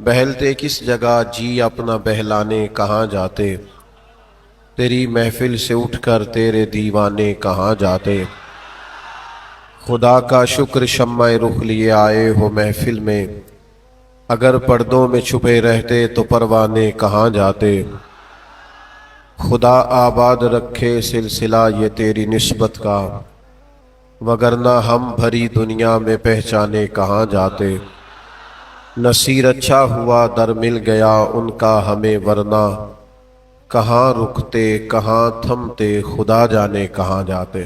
بہلتے کس جگہ جی اپنا بہلانے کہاں جاتے، تیری محفل سے اٹھ کر تیرے دیوانے کہاں جاتے۔ خدا کا شکر شمع رخ لیے آئے ہو محفل میں، اگر پردوں میں چھپے رہتے تو پروانے کہاں جاتے۔ خدا آباد رکھے سلسلہ یہ تیری نسبت کا، وگرنہ ہم بھری دنیا میں پہچانے کہاں جاتے۔ نصیر اچھا ہوا در مل گیا ان کا ہمیں، ورنہ کہاں رکتے کہاں تھمتے خدا جانے کہاں جاتے۔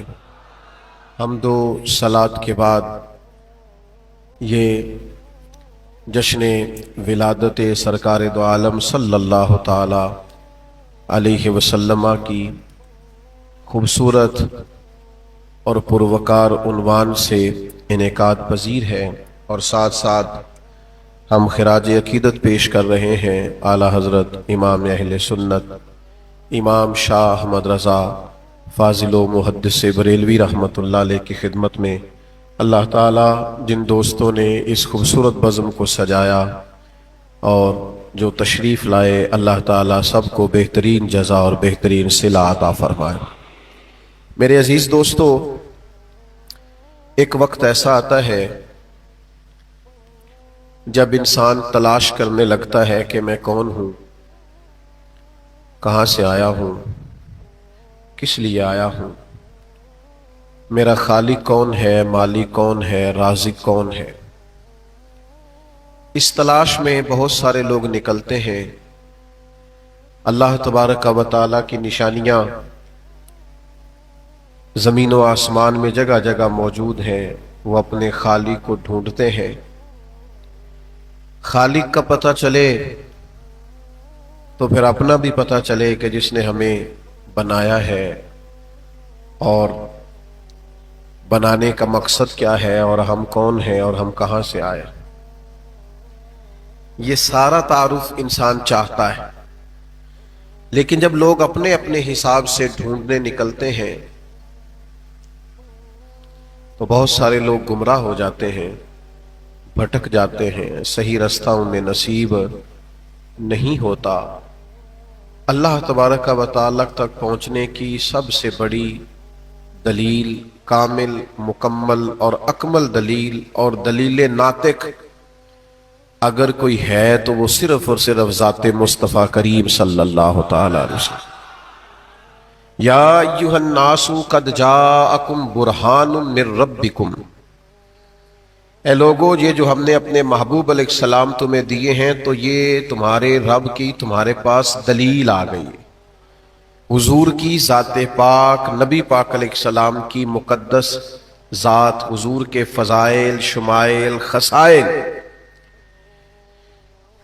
حمد و صلات کے بعد یہ جشن ولادت سرکار دو عالم صلی اللہ تعالی علیہ وسلم کی خوبصورت اور پروقار عنوان سے انعقاد پذیر ہے، اور ساتھ ساتھ ہم خراج عقیدت پیش کر رہے ہیں اعلیٰ حضرت امام اہل سنت امام شاہ احمد رضا فاضل و محدث بریلوی رحمۃ اللہ علیہ کی خدمت میں۔ اللہ تعالیٰ جن دوستوں نے اس خوبصورت بزم کو سجایا اور جو تشریف لائے، اللہ تعالیٰ سب کو بہترین جزا اور بہترین صلہ عطا فرمائے۔ میرے عزیز دوستو، ایک وقت ایسا آتا ہے جب انسان تلاش کرنے لگتا ہے کہ میں کون ہوں، کہاں سے آیا ہوں، کس لیے آیا ہوں، میرا خالق کون ہے، مالک کون ہے، رازق کون ہے۔ اس تلاش میں بہت سارے لوگ نکلتے ہیں۔ اللہ تبارک و تعالیٰ کی نشانیاں زمین و آسمان میں جگہ جگہ موجود ہیں، وہ اپنے خالق کو ڈھونڈتے ہیں۔ خالق کا پتہ چلے تو پھر اپنا بھی پتہ چلے کہ جس نے ہمیں بنایا ہے اور بنانے کا مقصد کیا ہے، اور ہم کون ہیں اور ہم کہاں سے آئے۔ یہ سارا تعارف انسان چاہتا ہے، لیکن جب لوگ اپنے اپنے حساب سے ڈھونڈنے نکلتے ہیں تو بہت سارے لوگ گمراہ ہو جاتے ہیں، بھٹک جاتے ہیں، صحیح رستہ انہیں نصیب نہیں ہوتا۔ اللہ تبارک و تعالیٰ تک پہنچنے کی سب سے بڑی دلیل، کامل، مکمل اور اکمل دلیل اور دلیل ناطق اگر کوئی ہے تو وہ صرف اور صرف ذات مصطفیٰ کریم صلی اللہ تعالی علیہ وسلم۔ یا ایھا الناس قد جاءکم برہان من ربکم، اے لوگو یہ جو ہم نے اپنے محبوب علیہ السلام تمہیں دیے ہیں تو یہ تمہارے رب کی تمہارے پاس دلیل آ گئی ہے۔ حضور کی ذات پاک، نبی پاک علیہ السلام کی مقدس ذات، حضور کے فضائل، شمائل، خصائل،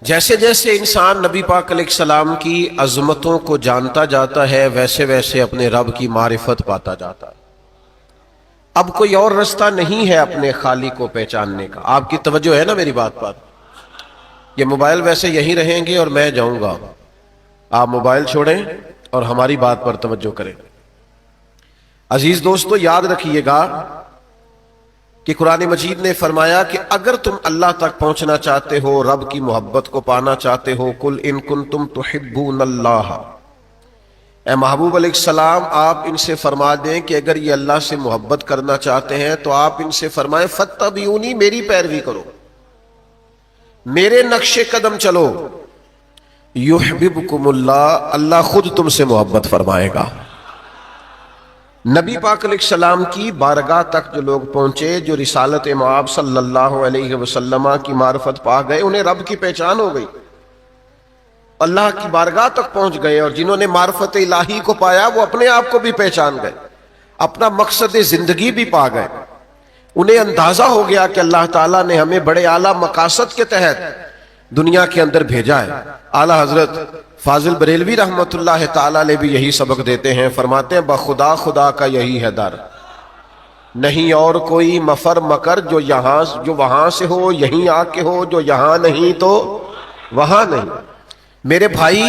جیسے جیسے انسان نبی پاک علیہ السلام کی عظمتوں کو جانتا جاتا ہے، ویسے ویسے اپنے رب کی معرفت پاتا جاتا ہے۔ اب کوئی اور رستہ نہیں ہے اپنے خالق کو پہچاننے کا۔ آپ کی توجہ ہے نا میری بات پر؟ یہ موبائل ویسے یہیں رہیں گے اور میں جاؤں گا، آپ موبائل چھوڑیں اور ہماری بات پر توجہ کریں۔ عزیز دوستو، یاد رکھیے گا کہ قرآن مجید نے فرمایا کہ اگر تم اللہ تک پہنچنا چاہتے ہو، رب کی محبت کو پانا چاہتے ہو، قل ان کنتم تحبون اللہ، اے محبوب علیہ السلام آپ ان سے فرما دیں کہ اگر یہ اللہ سے محبت کرنا چاہتے ہیں تو آپ ان سے فرمائیں فاتبعونی، میری پیروی کرو، میرے نقش قدم چلو، یحببکم اللہ، اللہ خود تم سے محبت فرمائے گا۔ نبی پاک علیہ السلام کی بارگاہ تک جو لوگ پہنچے، جو رسالت مآب صلی اللہ علیہ وسلم کی معرفت پا گئے، انہیں رب کی پہچان ہو گئی، اللہ کی بارگاہ تک پہنچ گئے، اور جنہوں نے معرفت الہی کو پایا وہ اپنے آپ کو بھی پہچان گئے، اپنا مقصد زندگی بھی پا گئے۔ انہیں اندازہ ہو گیا کہ اللہ تعالیٰ نے ہمیں بڑے اعلیٰ مقاصد کے تحت دنیا کے اندر بھیجا ہے۔ اعلیٰ حضرت فاضل بریلوی رحمۃ اللہ تعالیٰ علیہ بھی یہی سبق دیتے ہیں، فرماتے ہیں بخدا خدا کا یہی ہے در، نہیں اور کوئی مفر مکر، جو وہاں سے ہو یہیں آ کے ہو، جو یہاں نہیں تو وہاں نہیں۔ میرے بھائی،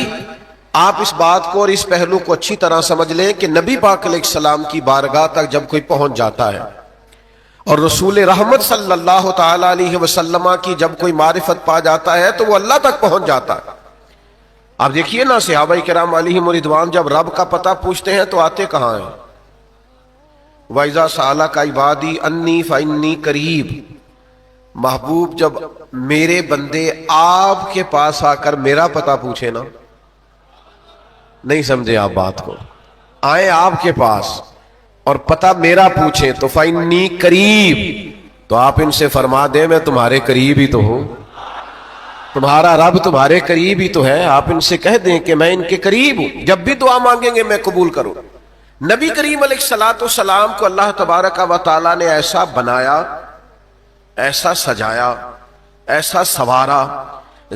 آپ اس بات کو اور اس پہلو کو اچھی طرح سمجھ لیں کہ نبی پاک علیہ السلام کی بارگاہ تک جب کوئی پہنچ جاتا ہے اور رسول رحمت صلی اللہ تعالی علیہ وسلم کی جب کوئی معرفت پا جاتا ہے تو وہ اللہ تک پہنچ جاتا ہے۔ آپ دیکھیے نا صحابہ کرام علیہم رضوان جب رب کا پتہ پوچھتے ہیں تو آتے کہاں ہیں؟ وَإِذَا سَأَلَكَ عِبَادِي أَنِّي فَإِنِّي قَرِيبٌ، محبوب جب میرے بندے آپ کے پاس آ کر میرا پتہ پوچھے نا، نہیں سمجھے آپ بات کو، آئے آپ کے پاس اور پتہ میرا پوچھیں تو فَإِنِّي قریب، تو آپ ان سے فرما دیں میں تمہارے قریب ہی تو ہوں، تمہارا رب تمہارے قریب ہی تو ہے۔ آپ ان سے کہہ دیں کہ میں ان کے قریب ہوں، جب بھی دعا مانگیں گے میں قبول کروں۔ نبی کریم علیہ السلام کو اللہ تبارک و تعالیٰ نے ایسا بنایا، ایسا سجایا، ایسا سوارا،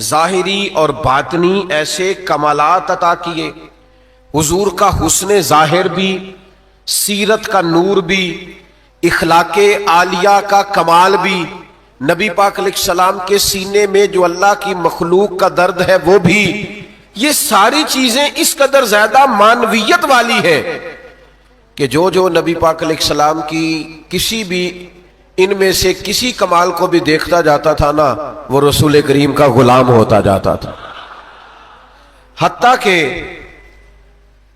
ظاہری اور باطنی ایسے کمالات عطا کیے۔ حضور کا حسن ظاہر بھی، سیرت کا نور بھی، اخلاق عالیہ کا کمال بھی، نبی پاک علیہ السلام کے سینے میں جو اللہ کی مخلوق کا درد ہے وہ بھی، یہ ساری چیزیں اس قدر زیادہ معنویت والی ہے کہ جو نبی پاک علیہ السلام کی کسی بھی ان میں سے کسی کمال کو بھی دیکھتا جاتا تھا نا، وہ رسول کریم کا غلام ہوتا جاتا تھا۔ حتیٰ کہ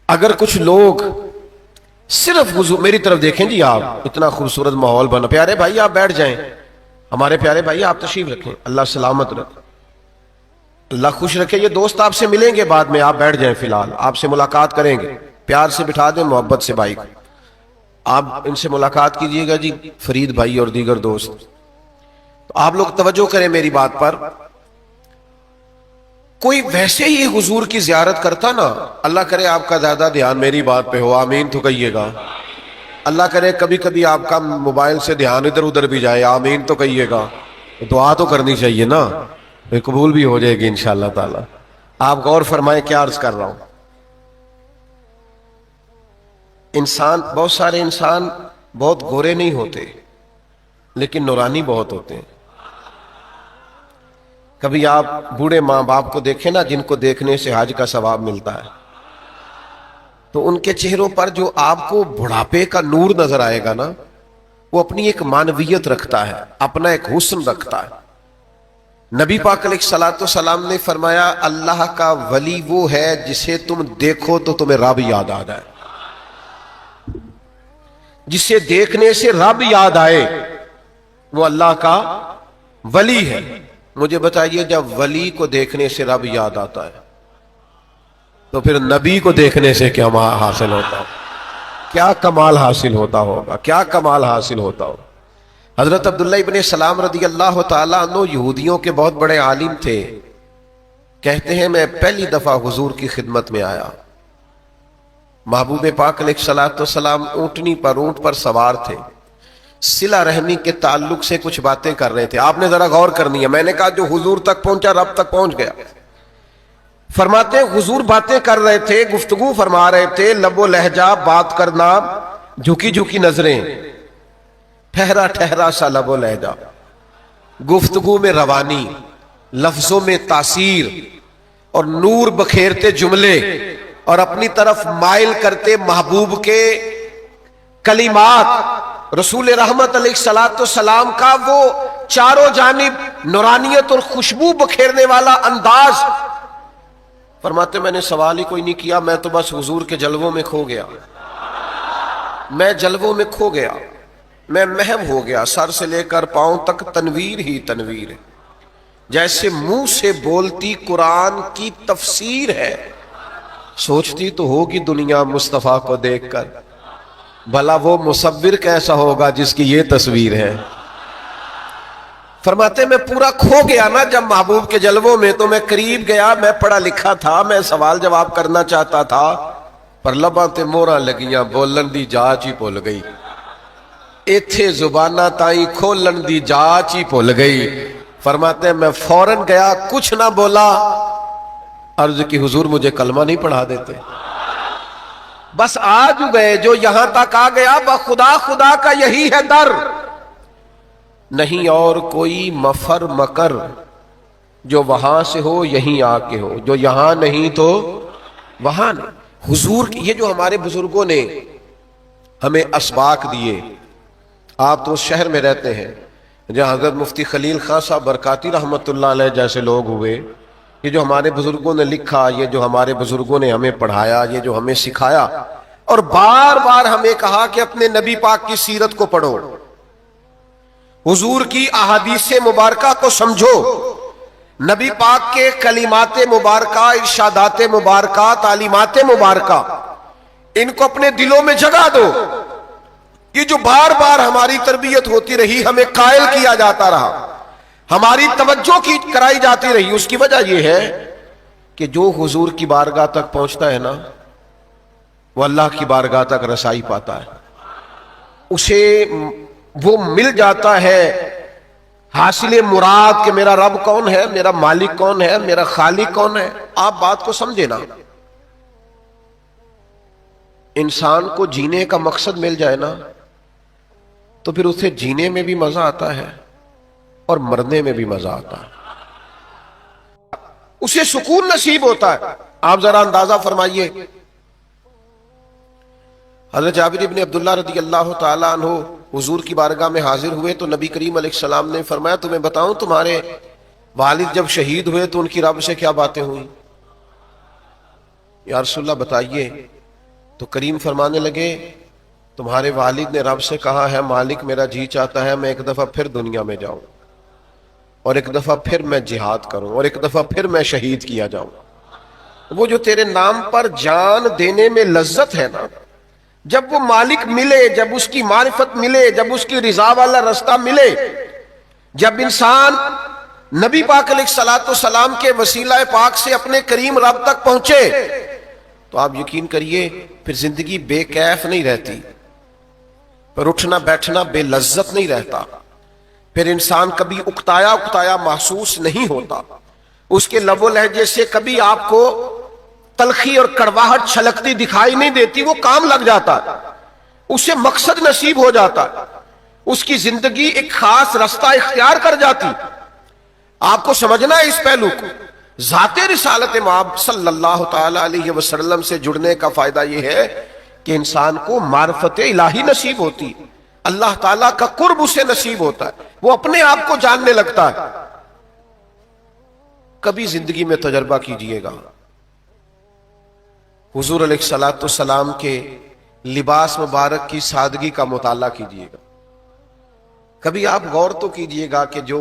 اگر کچھ لوگ صرف حضور، میری طرف دیکھیں جی، آپ اتنا خوبصورت ماحول بنا، پیارے بھائی آپ بیٹھ جائیں، ہمارے پیارے بھائی آپ تشریف رکھیں، اللہ سلامت رکھیں، اللہ خوش رکھے۔ یہ دوست آپ سے ملیں گے بعد میں، آپ بیٹھ جائیں، فی الحال آپ سے ملاقات کریں گے، پیار سے بٹھا دیں، محبت سے بھائی کو آپ ان سے ملاقات کیجئے گا جی، فرید بھائی اور دیگر دوست۔ تو آپ لوگ توجہ کریں میری بات پر، کوئی ویسے ہی حضور کی زیارت کرتا نا، اللہ کرے آپ کا زیادہ دھیان میری بات پہ ہو، آمین تو کہیے گا، اللہ کرے کبھی کبھی آپ کا موبائل سے دھیان ادھر ادھر بھی جائے، آمین تو کہیے گا، دعا تو کرنی چاہیے نا، قبول بھی ہو جائے گی انشاءاللہ تعالی۔ آپ غور فرمائیں کیا عرض کر رہا ہوں۔ انسان، بہت سارے انسان بہت گورے نہیں ہوتے لیکن نورانی بہت ہوتے ہیں۔ کبھی آپ بوڑھے ماں باپ کو دیکھیں نا، جن کو دیکھنے سے حج کا ثواب ملتا ہے، تو ان کے چہروں پر جو آپ کو بڑھاپے کا نور نظر آئے گا نا، وہ اپنی ایک معنویت رکھتا ہے، اپنا ایک حسن رکھتا ہے۔ نبی پاک علیہ السلام نے فرمایا اللہ کا ولی وہ ہے جسے تم دیکھو تو تمہیں رب یاد آ جائے، جسے دیکھنے سے رب یاد آئے وہ اللہ کا ولی ہے۔ مجھے بتائیے جب ولی کو دیکھنے سے رب یاد آتا ہے تو پھر نبی کو دیکھنے سے کیا حاصل ہوتا ہے، کیا کمال حاصل ہوتا ہوگا، کیا کمال حاصل ہوتا ہوگا۔ حضرت عبداللہ ابن سلام رضی اللہ تعالیٰ عنہ یہودیوں کے بہت بڑے عالم تھے، کہتے ہیں میں پہلی دفعہ حضور کی خدمت میں آیا، محبوب پاک علیہ السلام اونٹنی پر، اونٹ پر سوار تھے، صلہ رحمی کے تعلق سے کچھ باتیں کر رہے تھے۔ آپ نے ذرا غور کرنی ہے، میں نے کہا جو حضور تک پہنچا رب تک پہنچ گیا۔ فرماتے ہیں حضور باتیں کر رہے تھے، گفتگو فرما رہے تھے، لب و لہجہ، بات کرنا، جھکی جھکی نظریں، ٹھہرا ٹھہرا سا لب و لہجہ، گفتگو میں روانی، لفظوں میں تاثیر، اور نور بکھیرتے جملے، اور اپنی طرف مائل کرتے محبوب کے کلمات، رسول رحمت علیہ السلام کا وہ چاروں جانب نورانیت اور خوشبو بکھیرنے والا انداز۔ فرماتے میں نے سوال ہی کوئی نہیں کیا، میں تو بس حضور کے جلووں میں کھو گیا، میں جلووں میں کھو گیا، میں محو ہو گیا، سر سے لے کر پاؤں تک تنویر ہی تنویر ہے، جیسے منہ سے بولتی قرآن کی تفسیر ہے۔ سوچتی تو ہوگی دنیا مصطفیٰ کو دیکھ کر، بھلا وہ مصور کیسا ہوگا جس کی یہ تصویر ہے۔ فرماتے میں پورا کھو گیا نا جب محبوب کے جلووں میں، تو میں قریب گیا، میں پڑھا لکھا تھا، میں سوال جواب کرنا چاہتا تھا، پر لباں تے موراں لگیاں، بولن دی جاچ ہی بھول گئی، ایتھے زبانہ تائیں کھولن دی جاچ ہی بھول گئی۔ فرماتے ہیں میں فوراً گیا، کچھ نہ بولا، عرض کی حضور مجھے کلمہ نہیں پڑھا دیتے؟ بس آج گئے، جو یہاں تک آ گیا بخدا خدا کا یہی ہے در، نہیں اور کوئی مفر مکر، جو وہاں سے ہو یہیں آ کے ہو، جو یہاں نہیں تو وہاں نہیں۔ حضور یہ جو ہمارے بزرگوں نے ہمیں اسباق دیے، آپ تو اس شہر میں رہتے ہیں جہاں حضرت مفتی خلیل خان صاحب برکاتی رحمت اللہ علیہ جیسے لوگ ہوئے. یہ جو ہمارے بزرگوں نے لکھا، یہ جو ہمارے بزرگوں نے ہمیں پڑھایا، یہ جو ہمیں سکھایا، اور بار بار ہمیں کہا کہ اپنے نبی پاک کی سیرت کو پڑھو، حضور کی احادیث مبارکہ کو سمجھو، نبی پاک کے کلمات مبارکہ، ارشادات مبارکہ، تعلیمات مبارکہ، ان کو اپنے دلوں میں جگہ دو. یہ جو بار بار ہماری تربیت ہوتی رہی، ہمیں قائل کیا جاتا رہا، ہماری توجہ کی کرائی جاتی رہی، اس کی وجہ یہ ہے کہ جو حضور کی بارگاہ تک پہنچتا ہے نا، وہ اللہ کی بارگاہ تک رسائی پاتا ہے، اسے وہ مل جاتا ہے حاصل مراد کہ میرا رب کون ہے، میرا مالک کون ہے، میرا خالق کون ہے. آپ بات کو سمجھے نا، انسان کو جینے کا مقصد مل جائے نا تو پھر اسے جینے میں بھی مزہ آتا ہے اور مرنے میں بھی مزہ آتا ہے، اسے سکون نصیب ہوتا ہے. آپ ذرا اندازہ فرمائیے، حضرت جابر بن عبداللہ رضی اللہ تعالیٰ عنہ حضور کی بارگاہ میں حاضر ہوئے تو نبی کریم علیہ السلام نے فرمایا تمہیں بتاؤں تمہارے والد جب شہید ہوئے تو ان کی رب سے کیا باتیں ہوئی؟ یا رسول اللہ بتائیے. تو کریم فرمانے لگے تمہارے والد نے رب سے کہا ہے مالک میرا جی چاہتا ہے میں ایک دفعہ پھر دنیا میں جاؤں، اور ایک دفعہ پھر میں جہاد کروں، اور ایک دفعہ پھر میں شہید کیا جاؤں. وہ جو تیرے نام پر جان دینے میں لذت ہے نا، جب وہ مالک ملے، جب اس کی معرفت ملے، جب اس کی رضا والا رستہ ملے، جب انسان نبی پاک علیہ الصلوۃ والسلام کے وسیلہ پاک سے اپنے کریم رب تک پہنچے، تو آپ یقین کریے پھر زندگی بے کیف نہیں رہتی، پھر اٹھنا بیٹھنا بے لذت نہیں رہتا، پھر انسان کبھی اکتایا محسوس نہیں ہوتا، اس کے لب و لہجے سے کبھی آپ کو تلخی اور کڑواہٹ چھلکتی دکھائی نہیں دیتی، وہ کام لگ جاتا ہے، اسے مقصد نصیب ہو جاتا ہے، اس کی زندگی ایک خاص رستہ اختیار کر جاتی. آپ کو سمجھنا ہے اس پہلو کو. ذات رسالت مآب صلی اللہ تعالی علیہ وسلم سے جڑنے کا فائدہ یہ ہے کہ انسان کو معرفت الہی نصیب ہوتی، اللہ تعالیٰ کا قرب اسے نصیب ہوتا ہے، وہ اپنے آپ کو جاننے لگتا ہے. کبھی زندگی میں تجربہ کیجئے گا، حضور علیہ الصلوۃ والسلام کے لباس مبارک کی سادگی کا مطالعہ کیجئے گا. کبھی آپ غور تو کیجئے گا کہ جو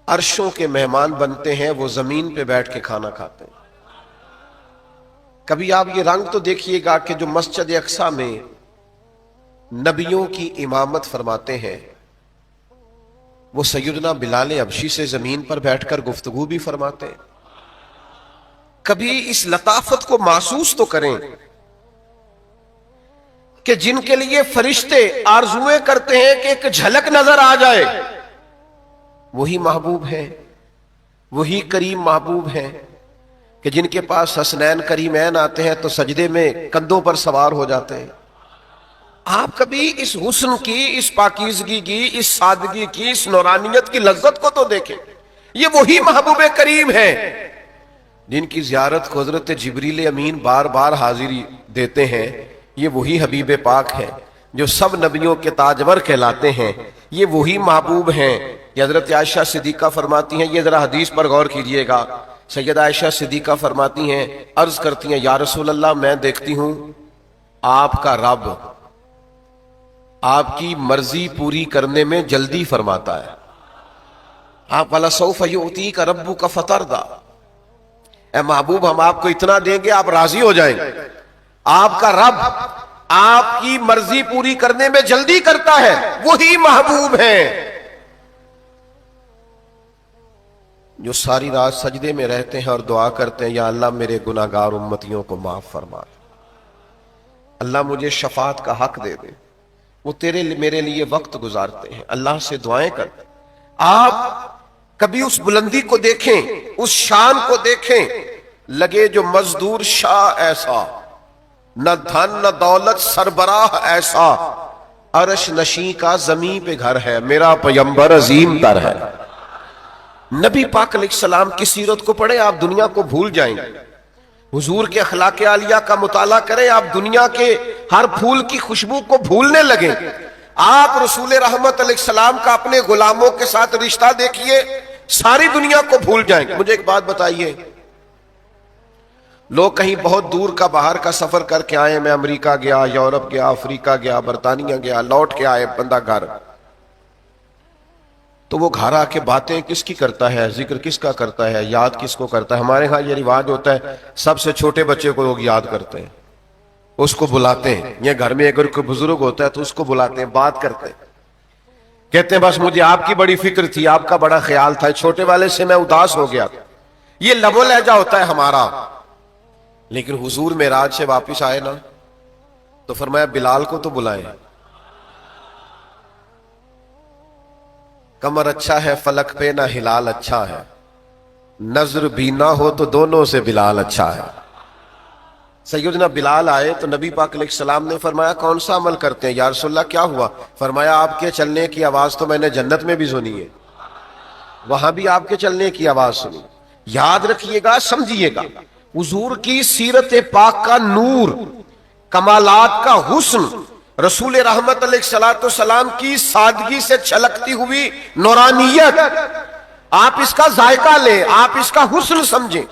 عرشوں کے مہمان بنتے ہیں وہ زمین پہ بیٹھ کے کھانا کھاتے ہیں. کبھی آپ یہ رنگ تو دیکھیے گا کہ جو مسجد اقصی میں نبیوں کی امامت فرماتے ہیں وہ سیدنا بلال حبشی سے زمین پر بیٹھ کر گفتگو بھی فرماتے ہیں. کبھی اس لطافت کو محسوس تو کریں کہ جن کے لیے فرشتے آرزویں کرتے ہیں کہ ایک جھلک نظر آ جائے، وہی محبوب ہیں، وہی کریم محبوب ہیں کہ جن کے پاس حسنین کریمین آتے ہیں تو سجدے میں کندھوں پر سوار ہو جاتے ہیں. آپ کبھی اس حسن کی، اس پاکیزگی کی، اس سادگی کی، اس نورانیت کی لذت کو تو دیکھیں. یہ وہی محبوب کریم ہیں جن کی زیارت کو حضرت جبریل امین بار بار حاضری دیتے ہیں. یہ وہی حبیب پاک ہیں جو سب نبیوں کے تاجور کہلاتے ہیں. یہ وہی محبوب ہیں. یہ حضرت عائشہ صدیقہ فرماتی ہیں، یہ ذرا حدیث پر غور کیجئے گا. سیدہ عائشہ صدیقہ فرماتی ہیں، عرض کرتی ہیں یا رسول اللہ میں دیکھتی ہوں آپ کا رب آپ کی مرضی پوری کرنے میں جلدی فرماتا ہے. آپ والا سوف یؤتیک ربک فترضی، اے محبوب ہم آپ کو اتنا دیں گے آپ راضی ہو جائیں گے. آپ کا رب آپ کی مرضی پوری کرنے میں جلدی کرتا ہے، وہی محبوب ہیں جو ساری رات سجدے میں رہتے ہیں اور دعا کرتے ہیں یا اللہ میرے گناہگار امتیوں کو معاف فرما، اللہ مجھے شفاعت کا حق دے دے. وہ تیرے میرے لیے وقت گزارتے ہیں، اللہ سے دعائیں کرتے ہیں. آپ کبھی اس بلندی کو دیکھیں، اس شان کو دیکھیں، لگے جو مزدور شاہ ایسا، نہ دھن نہ دولت سربراہ ایسا، عرش نشیں کا زمین پہ گھر ہے، میرا پیمبر عظیم تر ہے. نبی پاک علیہ السلام کی سیرت کو پڑھیں آپ دنیا کو بھول جائیں گے. حضور کے اخلاق عالیہ کا مطالعہ کریں آپ دنیا کے ہر پھول کی خوشبو کو بھولنے لگیں. آپ رسول رحمت علیہ السلام کا اپنے غلاموں کے ساتھ رشتہ دیکھیے، ساری دنیا کو بھول جائیں گے۔ مجھے ایک بات بتائیے، لوگ کہیں بہت دور کا باہر کا سفر کر کے آئے، میں امریکہ گیا، یورپ گیا، افریقہ گیا، برطانیہ گیا، لوٹ کے آئے بندہ گھر، تو وہ گھر آ کے باتیں کس کی کرتا ہے، ذکر کس کا کرتا ہے، یاد کس کو کرتا ہے؟ ہمارے ہاں یہ رواج ہوتا ہے سب سے چھوٹے بچے کو لوگ یاد کرتے ہیں، اس کو بلاتے ہیں، یہ گھر میں اگر کوئی بزرگ ہوتا ہے تو اس کو بلاتے ہیں، بات کرتے ہیں، کہتے ہیں بس مجھے آپ کی بڑی فکر تھی، آپ کا بڑا خیال تھا، چھوٹے والے سے میں اداس ہو گیا۔ یہ لب و لہجہ ہوتا ہے ہمارا۔ لیکن حضور معراج سے واپس آئے نا تو فرمایا بلال کو تو بلائیں، کمر اچھا ہے فلک پہ نہ ہلال اچھا ہے، نظر بھی نہ ہو تو دونوں سے بلال اچھا ہے۔ سیدنا بلال آئے تو نبی پاک علیہ السلام نے فرمایا کون سا عمل کرتے ہیں یا رسول اللہ، کیا ہوا؟ فرمایا آپ کے چلنے کی آواز تو میں نے جنت میں بھی سنی ہے، وہاں بھی آپ کے چلنے کی آواز سنی۔ یاد رکھیے گا، سمجھیے گا، حضور کی سیرت پاک کا نور، کمالات کا حسن، رسول رحمت علیہ السلام کی سادگی سے چھلکتی ہوئی نورانیت، آپ اس کا ذائقہ لیں، آپ اس کا حسن سمجھیں،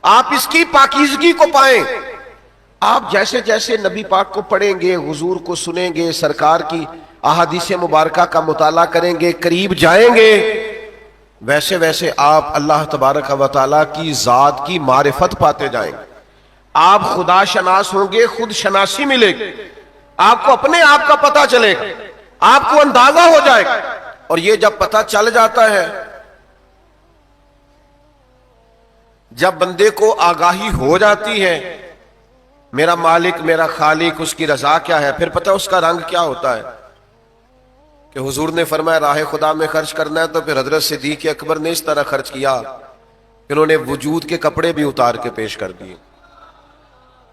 آپ اس کی پاکیزگی کو پائیں۔ آپ جیسے جیسے نبی پاک کو پڑھیں گے، حضور کو سنیں گے، سرکار کی احادیث مبارکہ کا مطالعہ کریں گے، قریب جائیں گے، ویسے ویسے آپ اللہ تبارک و تعالیٰ کی ذات کی معرفت پاتے جائیں گے، آپ خدا شناس ہوں گے، خود شناسی ملے گی، آپ کو اپنے آپ کا پتہ چلے گا، آپ کو اندازہ ہو جائے گا۔ اور یہ جب پتہ چل جاتا ہے، جب بندے کو آگاہی ہو جاتی ہے میرا مالک، میرا خالق، اس کی رضا کیا ہے، پھر پتہ اس کا رنگ کیا ہوتا ہے کہ حضور نے فرمایا راہ خدا میں خرچ کرنا ہے تو پھر حضرت صدیق اکبر نے اس طرح خرچ کیا کہ انہوں نے وجود کے کپڑے بھی اتار کے پیش کر دیے،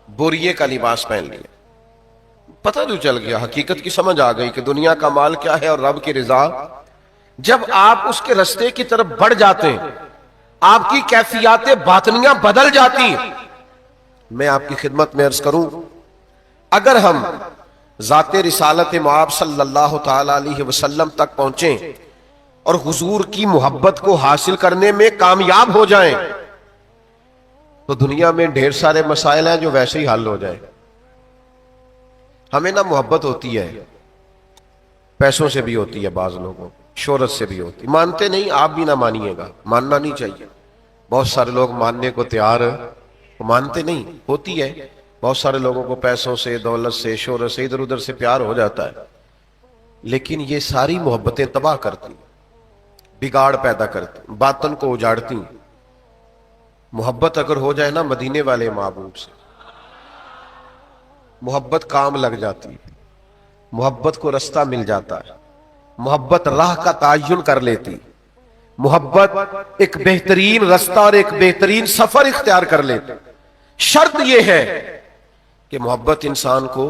بوریے کا لباس پہن لیا۔ پتہ جو چل گیا، حقیقت کی سمجھ آ گئی کہ دنیا کا مال کیا ہے اور رب کی رضا۔ جب آپ اس کے رستے کی طرف بڑھ جاتے ہیں، آپ کی کیفیات باطنیاں بدل جاتی ہیں۔ میں آپ کی خدمت میں عرض کروں، اگر ہم ذات رسالت معاب صلی اللہ تعالی علیہ وسلم تک پہنچیں اور حضور کی محبت کو حاصل کرنے میں کامیاب ہو جائیں تو دنیا میں ڈھیر سارے مسائل ہیں جو ویسے ہی حل ہو جائیں۔ ہمیں نہ محبت ہوتی ہے، پیسوں سے بھی ہوتی ہے، بعض لوگوں شہرت سے بھی ہوتی، مانتے نہیں، آپ بھی نہ مانیے گا، ماننا نہیں چاہیے۔ بہت سارے لوگ ماننے کو تیار مانتے نہیں، ہوتی ہے۔ بہت سارے لوگوں کو پیسوں سے، دولت سے، شہرت سے، ادھر ادھر سے پیار ہو جاتا ہے، لیکن یہ ساری محبتیں تباہ کرتی، بگاڑ پیدا کرتی، باطن کو اجاڑتی۔ محبت اگر ہو جائے نا مدینے والے محبوب سے، محبت کام لگ جاتی، محبت کو رستہ مل جاتا ہے، محبت راہ کا تعین کر لیتی، محبت ایک بہترین رستہ اور ایک بہترین سفر اختیار کر لیتی۔ شرط یہ ہے کہ محبت انسان کو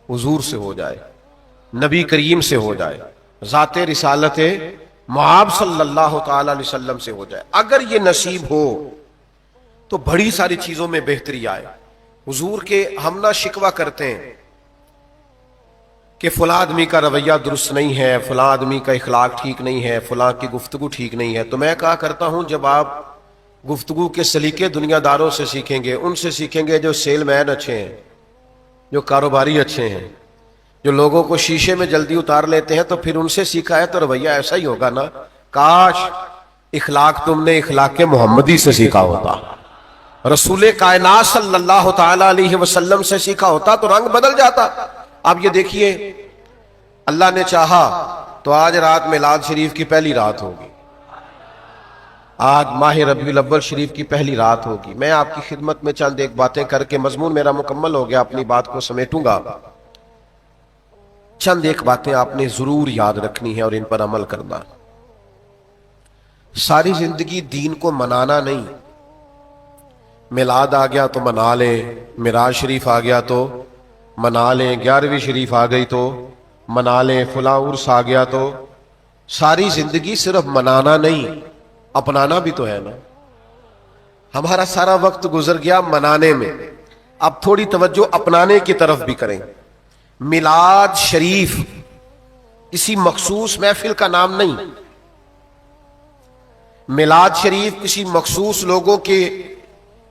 حضور سے ہو جائے، نبی کریم سے ہو جائے، ذات رسالت معاب صلی اللہ تعالی علیہ وسلم سے ہو جائے۔ اگر یہ نصیب ہو تو بڑی ساری چیزوں میں بہتری آئے۔ حضور کے ہم نہ شکوہ کرتے ہیں کہ فلاں آدمی کا رویہ درست نہیں ہے، فلاں آدمی کا اخلاق ٹھیک نہیں ہے، فلاں کی گفتگو ٹھیک نہیں ہے، تو میں کہا کرتا ہوں جب آپ گفتگو کے سلیقے دنیا داروں سے سیکھیں گے، ان سے سیکھیں گے جو سیل مین اچھے ہیں، جو کاروباری اچھے ہیں، جو لوگوں کو شیشے میں جلدی اتار لیتے ہیں، تو پھر ان سے سیکھا ہے تو رویہ ایسا ہی ہوگا نا۔ کاش اخلاق تم نے اخلاق محمدی سے سیکھا ہوتا، رسول کائنات صلی اللہ تعالی علیہ وسلم سے سیکھا ہوتا تو رنگ بدل جاتا۔ اب یہ دیکھیے، اللہ نے چاہا تو آج رات میلاد شریف کی پہلی رات ہوگی، آج ماہ ربیع الاول شریف کی پہلی رات ہوگی۔ میں آپ کی خدمت میں چند ایک باتیں کر کے مضمون میرا مکمل ہو گیا، اپنی بات کو سمیٹوں گا۔ چند ایک باتیں آپ نے ضرور یاد رکھنی ہے اور ان پر عمل کرنا۔ ساری زندگی دین کو منانا نہیں، میلاد آ گیا تو منا لیں، معراج شریف آ گیا تو منا لیں، 11ویں شریف آ گئی تو منا لیں، فلاں عرس آ گیا تو۔ ساری زندگی صرف منانا نہیں، اپنانا بھی تو ہے نا۔ ہمارا سارا وقت گزر گیا منانے میں، اب تھوڑی توجہ اپنانے کی طرف بھی کریں۔ میلاد شریف کسی مخصوص محفل کا نام نہیں، میلاد شریف کسی مخصوص لوگوں کے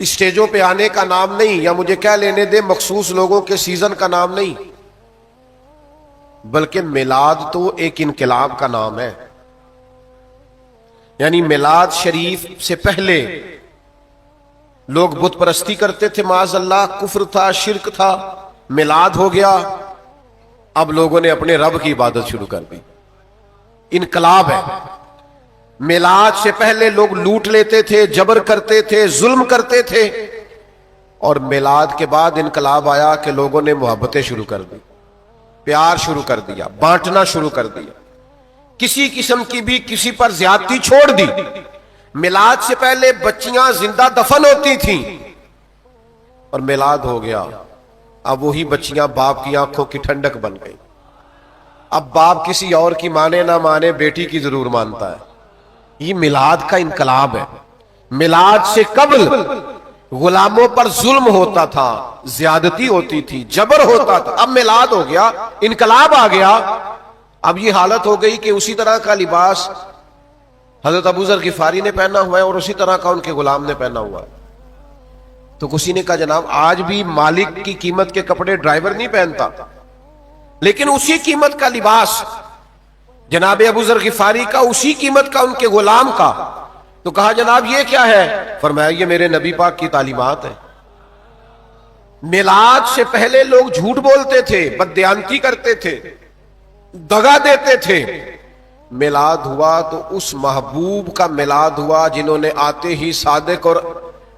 اسٹیجوں پہ آنے کا نام نہیں، یا مجھے کہہ لینے دے مخصوص لوگوں کے سیزن کا نام نہیں، بلکہ میلاد تو ایک انقلاب کا نام ہے۔ یعنی میلاد شریف سے پہلے لوگ بت پرستی کرتے تھے، معاذ اللہ، کفر تھا، شرک تھا، میلاد ہو گیا، اب لوگوں نے اپنے رب کی عبادت شروع کر دی، انقلاب ہے۔ میلاد سے پہلے لوگ لوٹ لیتے تھے، جبر کرتے تھے، ظلم کرتے تھے، اور میلاد کے بعد انقلاب آیا کہ لوگوں نے محبتیں شروع کر دی، پیار شروع کر دیا، بانٹنا شروع کر دیا، کسی قسم کی بھی کسی پر زیادتی چھوڑ دی۔ میلاد سے پہلے بچیاں زندہ دفن ہوتی تھیں، اور میلاد ہو گیا، اب وہی بچیاں باپ کی آنکھوں کی ٹھنڈک بن گئی۔ اب باپ کسی اور کی مانے نہ مانے، بیٹی کی ضرور مانتا ہے۔ یہ میلاد کا انقلاب ہے۔ میلاد سے قبل غلاموں پر ظلم ہوتا تھا، زیادتی ہوتی تھی، جبر ہوتا تھا، اب میلاد ہو گیا، انقلاب آ گیا۔ اب یہ حالت ہو گئی کہ اسی طرح کا لباس حضرت ابو ذر غفاری نے پہنا ہوا ہے اور اسی طرح کا ان کے غلام نے پہنا ہوا ہے۔ تو کسی نے کہا جناب آج بھی مالک کی قیمت کے کپڑے ڈرائیور نہیں پہنتا، لیکن اسی قیمت کا لباس جناب ابو ذر غفاری کا، اسی قیمت کا ان کے غلام کا۔ تو کہا جناب یہ کیا ہے؟ فرمایا یہ میرے نبی پاک کی تعلیمات ہے۔ میلاد سے پہلے لوگ جھوٹ بولتے تھے، بددیانتی کرتے تھے، دغا دیتے تھے۔ میلاد ہوا تو اس محبوب کا میلاد ہوا جنہوں نے آتے ہی صادق اور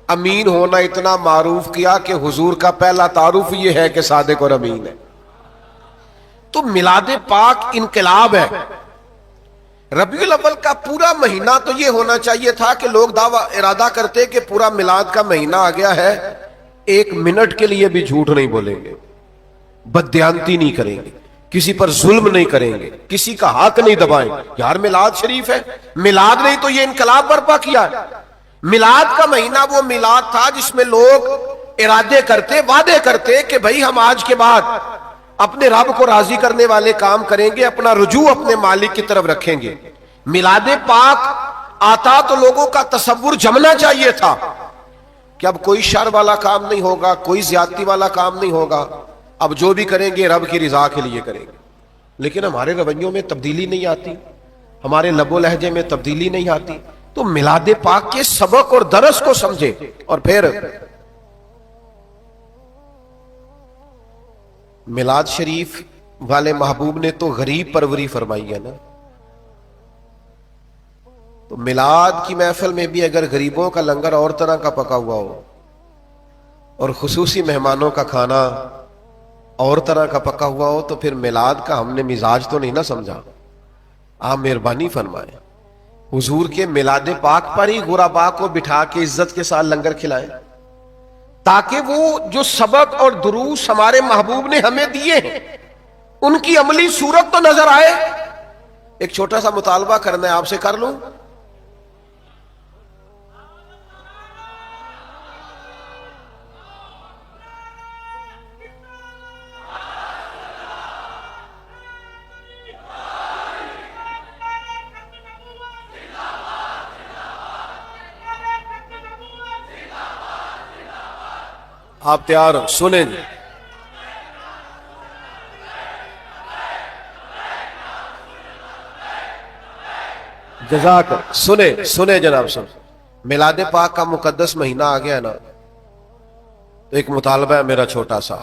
امین ہونا اتنا معروف کیا کہ حضور کا پہلا تعارف یہ ہے کہ صادق اور امین ہے۔ تو میلاد پاک انقلاب ہے۔ ربیع الاول کا پورا مہینہ تو یہ ہونا چاہیے تھا کہ لوگ دعویٰ ارادہ کرتے کہ پورا میلاد کا مہینہ آ گیا ہے، ایک منٹ کے لیے بھی جھوٹ نہیں بولیں گے، بددیانتی نہیں کریں گے، کسی پر ظلم نہیں کریں گے، کسی کا حق نہیں دبائیں۔ یار میلاد شریف ہے، میلاد نہیں تو یہ انقلاب برپا کیا ہے۔ میلاد کا مہینہ وہ میلاد تھا جس میں لوگ ارادے کرتے، وعدے کرتے کہ بھائی ہم آج کے بعد اپنے رب کو راضی کرنے والے کام کریں گے، اپنا رجوع اپنے مالک کی طرف رکھیں گے۔ میلاد پاک آتا تو لوگوں کا تصور جمنا چاہیے تھا کہ اب کوئی شر والا کام نہیں ہوگا، کوئی زیادتی والا کام نہیں ہوگا، اب جو بھی کریں گے رب کی رضا کے لیے کریں گے۔ لیکن ہمارے رویوں میں تبدیلی نہیں آتی، ہمارے لب و لہجے میں تبدیلی نہیں آتی۔ تو میلاد پاک کے سبق اور درس کو سمجھے، اور پھر میلاد شریف والے محبوب نے تو غریب پروری فرمائی ہے نا۔ تو میلاد کی محفل میں بھی اگر غریبوں کا لنگر اور طرح کا پکا ہوا ہو اور خصوصی مہمانوں کا کھانا اور طرح کا پکا ہوا ہو تو پھر میلاد کا ہم نے مزاج تو نہیں نہ سمجھا۔ آپ مہربانی فرمائیں، حضور کے میلاد پاک پر ہی غربا کو بٹھا کے عزت کے ساتھ لنگر کھلائیں، تاکہ وہ جو سبق اور دروس ہمارے محبوب نے ہمیں دیے ہیں ان کی عملی صورت تو نظر آئے۔ ایک چھوٹا سا مطالبہ کرنا ہے آپ سے، کر لوں؟ آپ تیار ہو؟ سنیں جی، جزاک سنیں جناب، میلاد پاک کا مقدس مہینہ آ گیا نا، تو ایک مطالبہ ہے میرا چھوٹا سا۔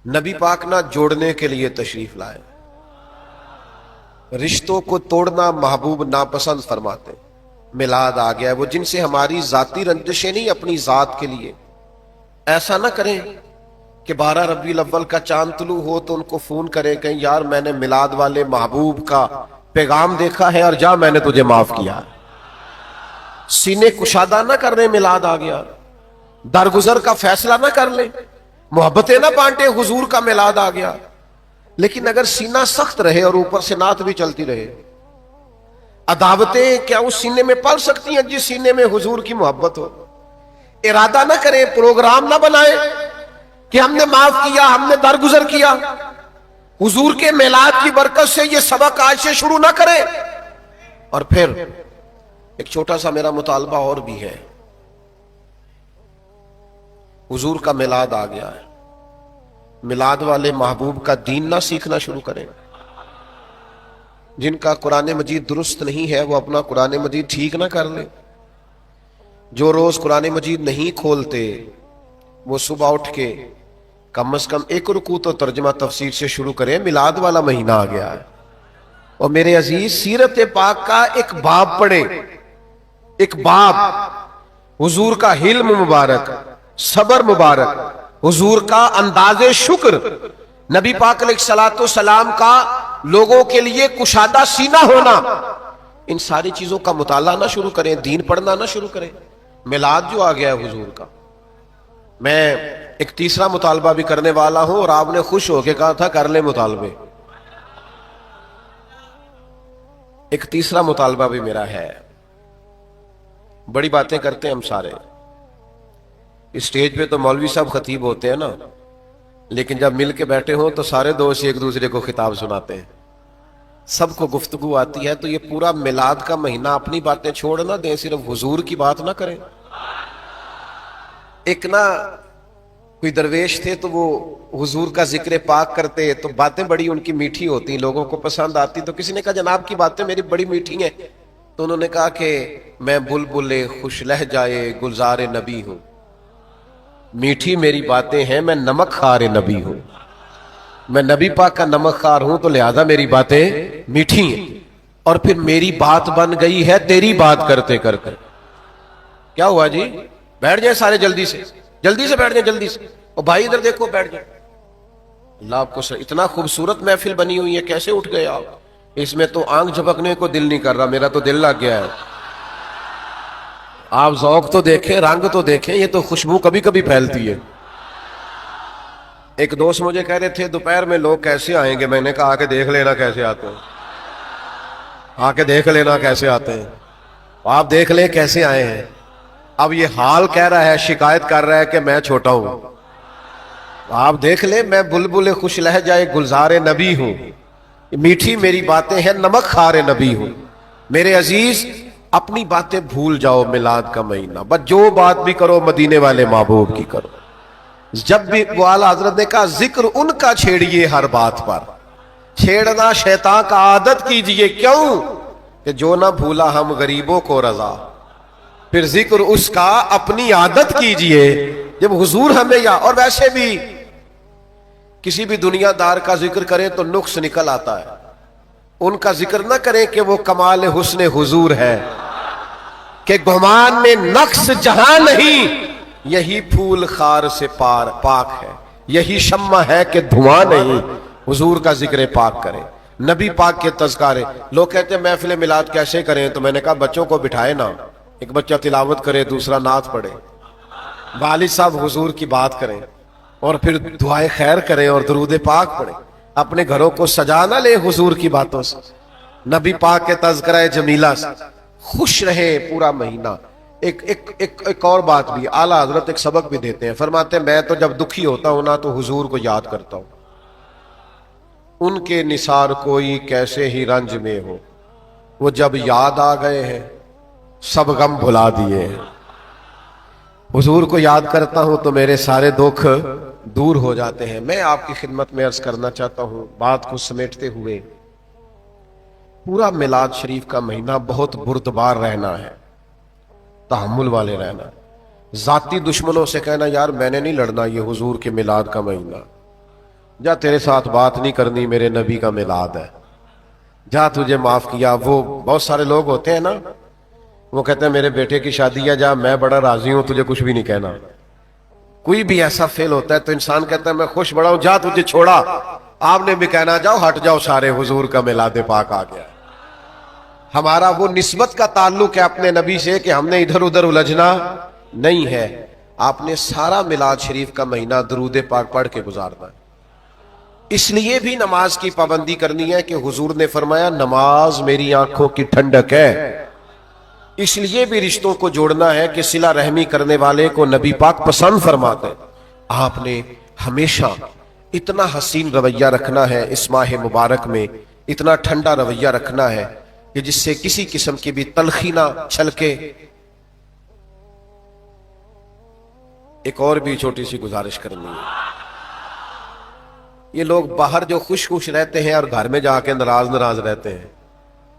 نبی پاک نہ جوڑنے کے لیے تشریف لائے، رشتوں کو توڑنا محبوب ناپسند فرماتے۔ میلاد آ گیا ہے، وہ جن سے ہماری ذاتی رنجشیں نہیں، اپنی ذات کے لیے ایسا نہ کریں کہ 12 ربیع الاول کا چاند طلوع ہو تو ان کو فون کریں کہ یار میں نے میلاد والے محبوب کا پیغام دیکھا ہے اور جا میں نے تجھے معاف کیا۔ سینے کشادہ نہ کر لیں، میلاد آ گیا، درگزر کا فیصلہ نہ کر لیں، محبتیں نہ بانٹیں، حضور کا میلاد آ گیا۔ لیکن اگر سینہ سخت رہے اور اوپر سے نعت بھی چلتی رہے، عداوتیں کیا اس سینے میں پل سکتی ہیں جس سینے میں حضور کی محبت ہو؟ ارادہ نہ کریں، پروگرام نہ بنائیں کہ ہم نے معاف کیا، ہم نے درگزر کیا۔ حضور کے میلاد کی برکت سے یہ سبق آج سے شروع نہ کریں. اور پھر ایک چھوٹا سا میرا مطالبہ اور بھی ہے. حضور کا میلاد آ گیا ہے، میلاد والے محبوب کا دین نہ سیکھنا شروع کریں. جن کا قرآن مجید درست نہیں ہے وہ اپنا قرآن مجید ٹھیک نہ کر لیں. جو روز قرآن مجید نہیں کھولتے وہ صبح اٹھ کے کم از کم ایک رکوع تو ترجمہ تفسیر سے شروع کریں. میلاد والا مہینہ آ گیا ہے. اور میرے عزیز سیرت پاک کا ایک باب پڑھیں، ایک باب. حضور کا حلم مبارک، صبر مبارک، حضور کا انداز شکر، نبی پاک علیہ الصلوۃ والسلام کا لوگوں کے لیے کشادہ سینہ ہونا، ان ساری چیزوں کا مطالعہ نہ شروع کریں، دین پڑھنا نہ شروع کریں. میلاد جو آ گیا ہے حضور کا، میں ایک تیسرا مطالبہ بھی کرنے والا ہوں اور آپ نے خوش ہو کے کہا تھا کر لیں مطالبے. ایک تیسرا مطالبہ بھی میرا ہے. بڑی باتیں کرتے ہیں ہم سارے، اسٹیج پہ تو مولوی صاحب خطیب ہوتے ہیں نا، لیکن جب مل کے بیٹھے ہوں تو سارے دوست ایک دوسرے کو خطاب سناتے ہیں، سب کو گفتگو آتی ہے. تو یہ پورا میلاد کا مہینہ اپنی باتیں چھوڑ نہ دیں، صرف حضور کی بات نہ کریں. ایک نا کوئی درویش تھے تو وہ حضور کا ذکر پاک کرتے تو باتیں بڑی ان کی میٹھی ہوتی، لوگوں کو پسند آتی. تو کسی نے کہا جناب کی باتیں میری بڑی میٹھی ہیں. تو انہوں نے کہا کہ میں بلبل خوش لہجائے گلزار نبی ہوں، میٹھی میری باتیں ہیں، میں نمک خوار نبی ہوں، میں نبی پاک کا نمک خوار ہوں تو لہذا میری باتیں میٹھی ہیں. اور پھر میری بات بن گئی ہے تیری بات کرتے کرتے. کیا ہوا جی؟ بیٹھ جائیں سارے جلدی سے بیٹھ جائیں جلدی سے. اور بھائی ادھر دیکھو بیٹھ جائیں. اللہ آپ کو اتنا خوبصورت محفل بنی ہوئی ہے، کیسے اٹھ گئے آپ؟ اس میں تو آنکھ جھپکنے کو دل نہیں کر رہا، میرا تو دل لگ گیا ہے. آپ ذوق تو دیکھیں، رنگ تو دیکھیں، یہ تو خوشبو کبھی کبھی پھیلتی ہے. ایک دوست مجھے کہہ رہے تھے دوپہر میں لوگ کیسے آئیں گے. میں نے کہا آ کے دیکھ لینا کیسے آتے ہیں، آ کے دیکھ لینا کیسے آتے ہیں. آپ دیکھ لیں کیسے آئے ہیں. اب یہ حال کہہ رہا ہے، شکایت کر رہا ہے کہ میں چھوٹا ہوں. آپ دیکھ لیں میں بلبل خوش لہجائے گلزار نبی ہوں، میٹھی میری باتیں ہیں، نمک خوار نبی ہوں. میرے عزیز اپنی باتیں بھول جاؤ. میلاد کا مہینہ بس جو بات بھی کرو مدینے والے محبوب کی کرو. جب بھی وہ اعلیٰ حضرت نے کہا ذکر ان کا چھیڑیے ہر بات پر، چھیڑنا شیطان کا عادت کیجئے. کیوں کہ جو نہ بھولا ہم غریبوں کو رضا، پھر ذکر اس کا اپنی عادت کیجئے. جب حضور ہمیں اور ویسے بھی کسی بھی دنیا دار کا ذکر کریں تو نقص نکل آتا ہے. ان کا ذکر نہ کریں کہ وہ کمال حسن حضور ہے، کہ گمان میں نقص جہاں نہیں، یہی پھول خار سے پاک ہے، یہی شمع ہے کہ دھواں نہیں. حضور کا ذکر پاک کریں، نبی پاک کے تذکارے. لوگ کہتے ہیں محفل میلاد کیسے کریں؟ تو میں نے کہا بچوں کو بٹھائے نا، ایک بچہ تلاوت کرے، دوسرا نعت پڑھے، والد صاحب حضور کی بات کریں، اور پھر دعائے خیر کریں اور درود پاک پڑھیں. اپنے گھروں کو سجا نہ لے حضور کی باتوں سے، نبی پاک کے تذکرہ جمیلہ سے. خوش رہے پورا مہینہ. ایک اور بات بھی اعلیٰ حضرت ایک سبق بھی دیتے ہیں. فرماتے ہیں میں تو جب دکھی ہوتا ہوں نا تو حضور کو یاد کرتا ہوں. ان کے نثار کوئی کیسے ہی رنج میں ہو، وہ جب یاد آ گئے ہیں سب غم بھلا دیے ہیں. حضور کو یاد کرتا ہوں تو میرے سارے دکھ دور ہو جاتے ہیں. میں آپ کی خدمت میں عرض کرنا چاہتا ہوں بات کو سمیٹتے ہوئے، پورا میلاد شریف کا مہینہ بہت بردبار رہنا ہے، تحمل والے رہنا. ذاتی دشمنوں سے کہنا یار میں نے نہیں لڑنا یہ حضور کے میلاد کا مہینہ، جا تیرے ساتھ بات نہیں کرنی، میرے نبی کا میلاد ہے، جا تجھے معاف کیا. وہ بہت سارے لوگ ہوتے ہیں نا، وہ کہتے ہیں میرے بیٹے کی شادی ہے، جا میں بڑا راضی ہوں، تجھے کچھ بھی نہیں کہنا. کوئی بھی ایسا فیل ہوتا ہے تو انسان کہتا ہے میں خوش بڑا ہوں، جا تجھے چھوڑا. آپ نے بھی کہنا جاؤ ہٹ جاؤ سارے، حضور کا میلاد پاک آ گیا. ہمارا وہ نسبت کا تعلق ہے اپنے نبی سے کہ ہم نے ادھر ادھر الجھنا نہیں ہے. آپ نے سارا میلاد شریف کا مہینہ درود پاک پڑھ کے گزارنا ہے. اس لیے بھی نماز کی پابندی کرنی ہے کہ حضور نے فرمایا نماز میری آنکھوں کی ٹھنڈک ہے. اس لیے بھی رشتوں کو جوڑنا ہے کہ صلہ رحمی کرنے والے کو نبی پاک پسند فرماتے ہیں. آپ نے ہمیشہ اتنا حسین رویہ رکھنا ہے اس ماہ مبارک میں، اتنا ٹھنڈا رویہ رکھنا ہے کہ جس سے کسی قسم کی بھی تلخی نہ چھلکے۔ ایک اور بھی چھوٹی سی گزارش کرنی ہے، یہ لوگ باہر جو خوش خوش رہتے ہیں اور گھر میں جا کے ناراض رہتے ہیں،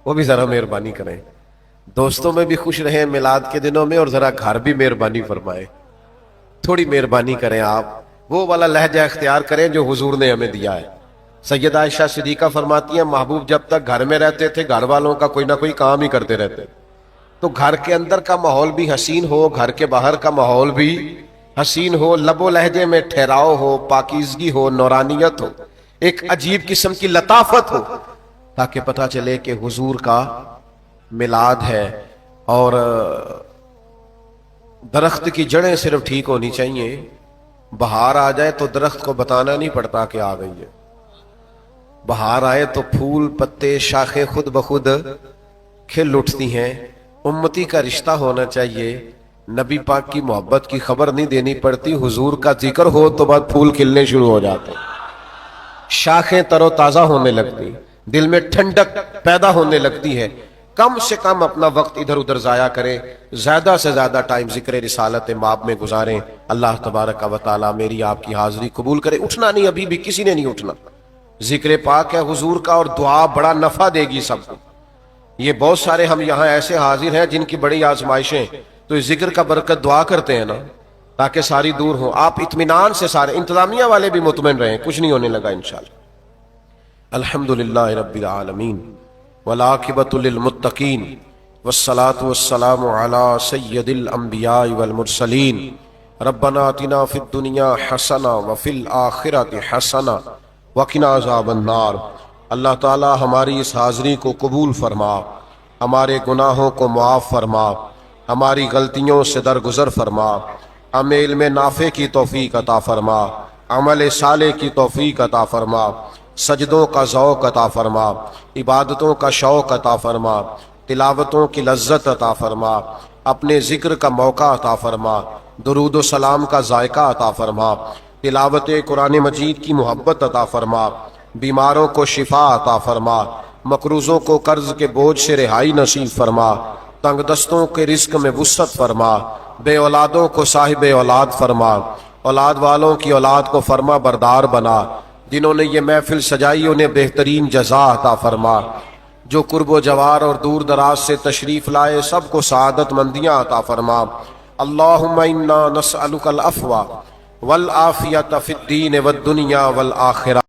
وہ بھی ذرا مہربانی کریں، دوستوں میں بھی خوش رہیں میلاد کے دنوں میں، اور ذرا گھر بھی مہربانی فرمائیں، تھوڑی مہربانی کریں، آپ وہ والا لہجہ اختیار کریں جو حضور نے ہمیں دیا ہے۔ سیدہ عائشہ صدیقہ فرماتی ہیں محبوب جب تک گھر میں رہتے تھے گھر والوں کا کوئی نہ کوئی کام ہی کرتے رہتے، تو گھر کے اندر کا ماحول بھی حسین ہو، گھر کے باہر کا ماحول بھی حسین ہو، لب و لہجے میں ٹھہراؤ ہو، پاکیزگی ہو، نورانیت ہو، ایک عجیب قسم کی لطافت ہو، تاکہ پتہ چلے کہ حضور کا میلاد ہے۔ اور درخت کی جڑیں صرف ٹھیک ہونی چاہیے، بہار آ جائے تو درخت کو بتانا نہیں پڑتا کہ آ گئی ہے، بہار آئے تو پھول پتے شاخیں خود بخود کھل اٹھتی ہیں۔ امتی کا رشتہ ہونا چاہیے، نبی پاک کی محبت کی خبر نہیں دینی پڑتی، حضور کا ذکر ہو تو بعد پھول کھلنے شروع ہو جاتے، شاخیں تر و تازہ ہونے لگتی، دل میں ٹھنڈک پیدا ہونے لگتی ہے۔ کم سے کم اپنا وقت ادھر ادھر ضائع کریں، زیادہ سے زیادہ ٹائم ذکر رسالت مآب میں گزاریں۔ اللہ تبارک و تعالی میری آپ کی حاضری قبول کرے۔ اٹھنا نہیں، ابھی بھی کسی نے نہیں اٹھنا، ذکر پاک ہے حضور کا، اور دعا بڑا نفع دے گی سب کو۔ یہ بہت سارے ہم یہاں ایسے حاضر ہیں جن کی بڑی آزمائشیں، تو اس ذکر کا برکت دعا کرتے ہیں نا، تاکہ ساری دور ہوں۔ آپ اطمینان سے سارے انتظامیہ والے بھی مطمئن رہیں، کچھ نہیں ہونے لگا انشاءاللہ۔ الحمدللہ رب العالمین والعاقبۃ للمتقین والصلاة والسلام علی سید الانبیاء والمرسلین۔ ربنا آتنا فی الدنیا حسنہ وفی الآخرۃ حسنہ وقنا عذاب النار۔ اللہ تعالی ہماری اس حاضری کو قبول فرما، ہمارے گناہوں کو معاف فرما، ہماری غلطیوں سے درگزر فرما، ہمیں علم نافع کی توفیق عطا فرما، عمل صالح کی توفیق عطا فرما، سجدوں کا ذوق عطا فرما، عبادتوں کا شوق عطا فرما، تلاوتوں کی لذت عطا فرما، اپنے ذکر کا موقع عطا فرما، درود و سلام کا ذائقہ عطا فرما، تلاوت قرآن مجید کی محبت عطا فرما، بیماروں کو شفا عطا فرما، مقروضوں کو قرض کے بوجھ سے رہائی نصیب فرما، تنگ دستوں کے رزق میں وسعت فرما، بے اولادوں کو صاحب اولاد فرما، اولاد والوں کی اولاد کو فرما بردار بنا، جنہوں نے یہ محفل سجائی انہیں بہترین جزا عطا فرما، جو قرب و جوار اور دور دراز سے تشریف لائے سب کو سعادت مندیاں عطا فرما۔ اللہم انا نسألک العفو والعافیۃ فی الدین والدنیا والآخرہ۔